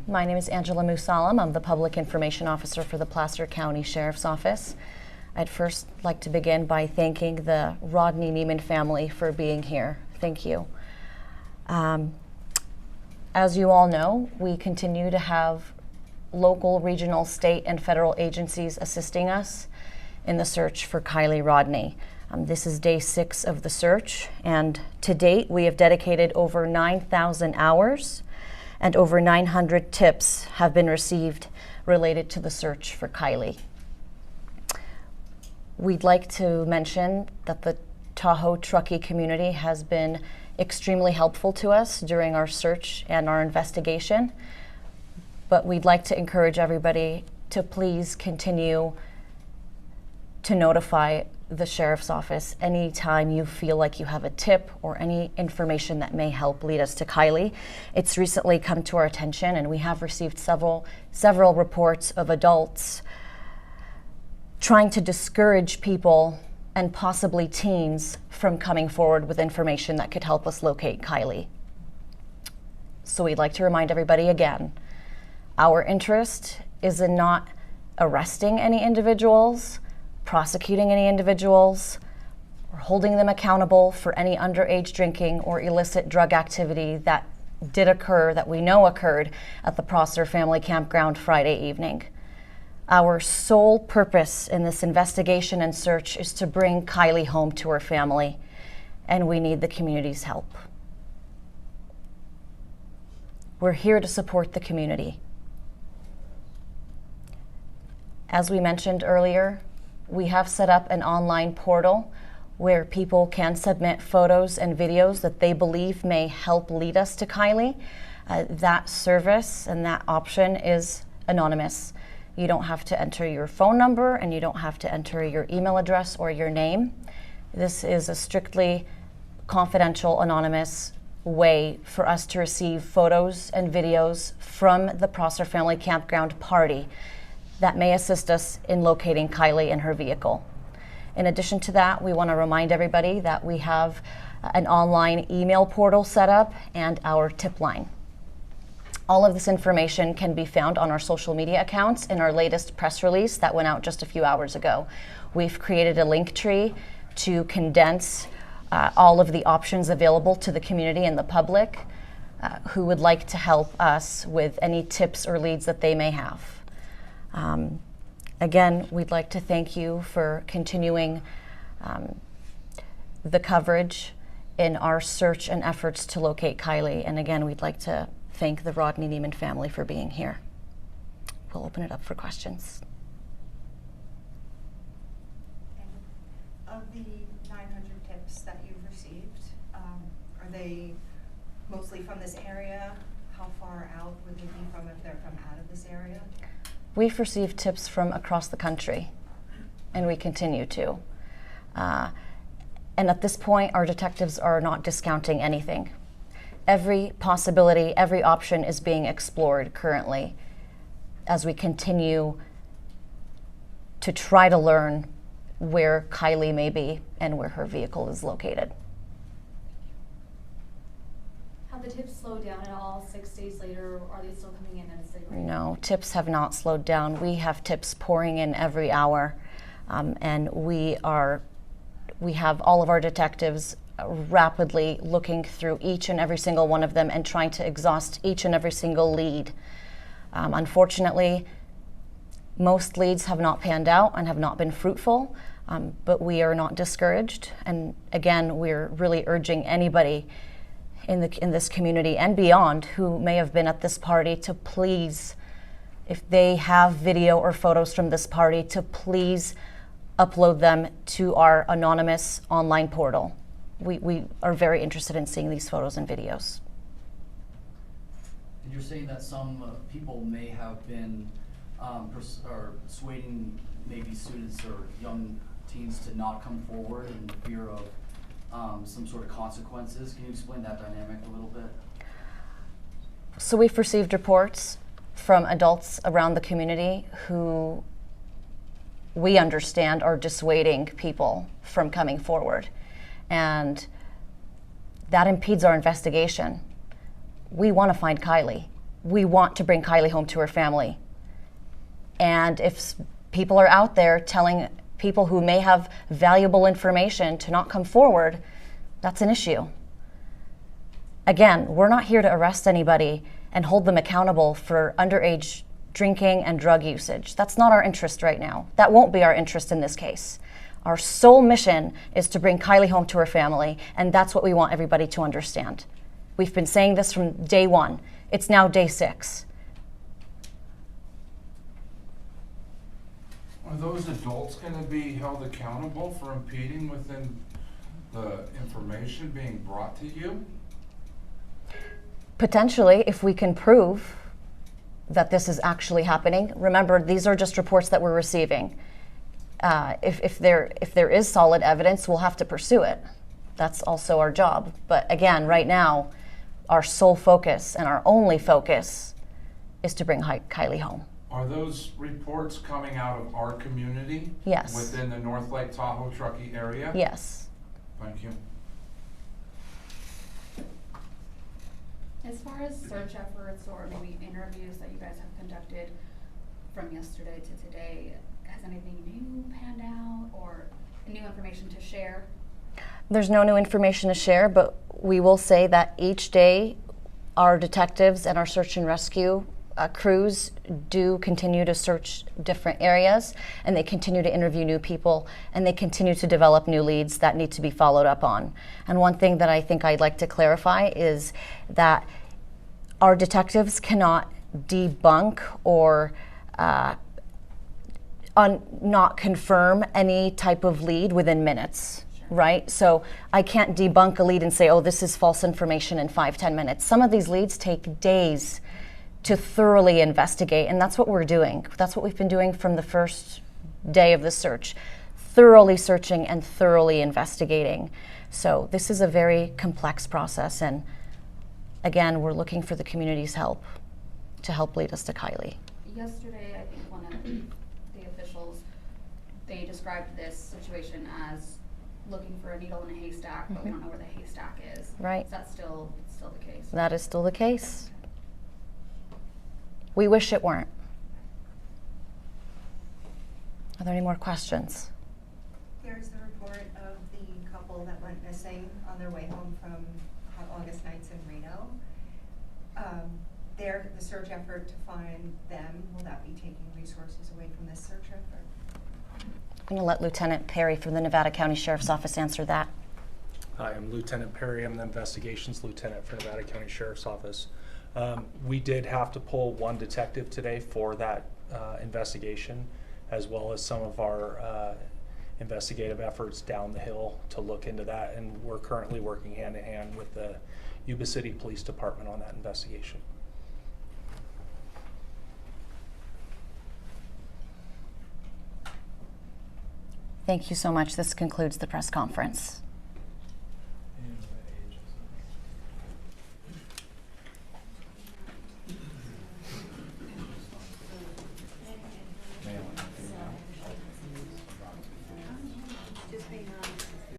My name is Angela Musalam. I'm the Public Information Officer for the Placer County Sheriff's Office. I'd first like to begin by thanking the Rodni Neiman family for being here. Thank you. As you all know, we continue to have local, regional, state, and federal agencies assisting us in the search for Kiely Rodni. This is day 6 of the search, and to date we have dedicated over 9,000 hours and over 900 tips have been received related to the search for Kiely. We'd like to mention that the Tahoe Truckee community has been extremely helpful to us during our search and our investigation, but we'd like to encourage everybody to please continue to notify the Sheriff's Office anytime you feel like you have a tip or any information that may help lead us to Kiely. It's recently come to our attention, and we have received several reports of adults trying to discourage people and possibly teens from coming forward with information that could help us locate Kiely. So we'd like to remind everybody again, our interest is in not arresting any individuals, prosecuting any individuals, or holding them accountable for any underage drinking or illicit drug activity that did occur, that we know occurred at the Prosser Family Campground Friday evening. Our sole purpose in this investigation and search is to bring Kiely home to her family, and we need the community's help. We're here to support the community. As we mentioned earlier, we have set up an online portal where people can submit photos and videos that they believe may help lead us to Kiely. That service and that option is anonymous. You don't have to enter your phone number, and you don't have to enter your email address or your name. This is a strictly confidential, anonymous way for us to receive photos and videos from the Prosser Family Campground party that may assist us in locating Kiely and her vehicle. In addition to that, we want to remind everybody that we have an online email portal set up and our tip line. All of this information can be found on our social media accounts in our latest press release that went out just a few hours ago. We've created a link tree to condense all of the options available to the community and the public who would like to help us with any tips or leads that they may have. Again, we'd like to thank you for continuing the coverage in our search and efforts to locate Kiely. And again, we'd like to thank the Rodni Neiman family for being here. We'll open it up for questions. And of the 900 tips that you've received, are they mostly from this area? How far out would they be from if they're from out of this area? We've received tips from across the country, and we continue to. And at this point, our detectives are not discounting anything. Every possibility, every option is being explored currently as we continue to try to learn where Kiely may be and where her vehicle is located. Have the tips slowed down at all 6 days later, or are they still coming in at a steady rate? No, tips have not slowed down. We have tips pouring in every hour, and we have all of our detectives rapidly looking through each and every single one of them and trying to exhaust each and every single lead. Unfortunately, most leads have not panned out and have not been fruitful, but we are not discouraged. And again, we're really urging anybody in this community and beyond who may have been at this party to please, if they have video or photos from this party, to please upload them to our anonymous online portal. We are very interested in seeing these photos and videos. And you're saying that some people may have been persuading maybe students or young teens to not come forward in fear of some sort of consequences. Can you explain that dynamic a little bit? So we've received reports from adults around the community who we understand are dissuading people from coming forward. And that impedes our investigation. We want to find Kiely. we want to bring Kiely home to her family. And if people are out there telling people who may have valuable information to not come forward, that's an issue. Again, we're not here to arrest anybody and hold them accountable for underage drinking and drug usage. That's not our interest right now. That won't be our interest in this case. Our sole mission is to bring Kiely home to her family, and that's what we want everybody to understand. We've been saying this from day one. It's now day 6. Are those adults going to be held accountable for impeding within the information being brought to you? Potentially, if we can prove that this is actually happening. Remember, these are just reports that we're receiving. If there is solid evidence, we'll have to pursue it. That's also our job. But again, right now, our sole focus and our only focus is to bring Kiely home. Are those reports coming out of our community? Yes. Within the North Lake Tahoe Truckee area? Yes. Thank you. As far as search efforts or maybe interviews that you guys have conducted from yesterday to today, has anything new panned out or new information to share? There's no new information to share, but we will say that each day our detectives and our search and rescue crews do continue to search different areas, and they continue to interview new people, and they continue to develop new leads that need to be followed up on. And one thing that I think I'd like to clarify is that our detectives cannot debunk or not confirm any type of lead within minutes. Right? So I can't debunk a lead and say, oh, this is false information in 5-10 minutes. Some of these leads take days to thoroughly investigate, and that's what we're doing. That's what we've been doing from the first day of the search, thoroughly searching and thoroughly investigating. So this is a very complex process, and again, we're looking for the community's help to help lead us to Kiely. Yesterday, I think one of the officials, they described this situation as looking for a needle in a haystack, but we don't know where the haystack is. Right. Is that still the case? That is still the case. We wish it weren't. Are there any more questions? There's the report of the couple that went missing on their way home from Hot August Nights in Reno. The search effort to find them, will that be taking resources away from this search effort? I'm going to let Lieutenant Perry from the Nevada County Sheriff's Office answer that. Hi, I'm Lieutenant Perry. I'm the Investigations Lieutenant for Nevada County Sheriff's Office. We did have to pull one detective today for that investigation, as well as some of our investigative efforts down the hill to look into that, and we're currently working hand in hand with the Yuba City Police Department on that investigation. Thank you so much. This concludes the press conference.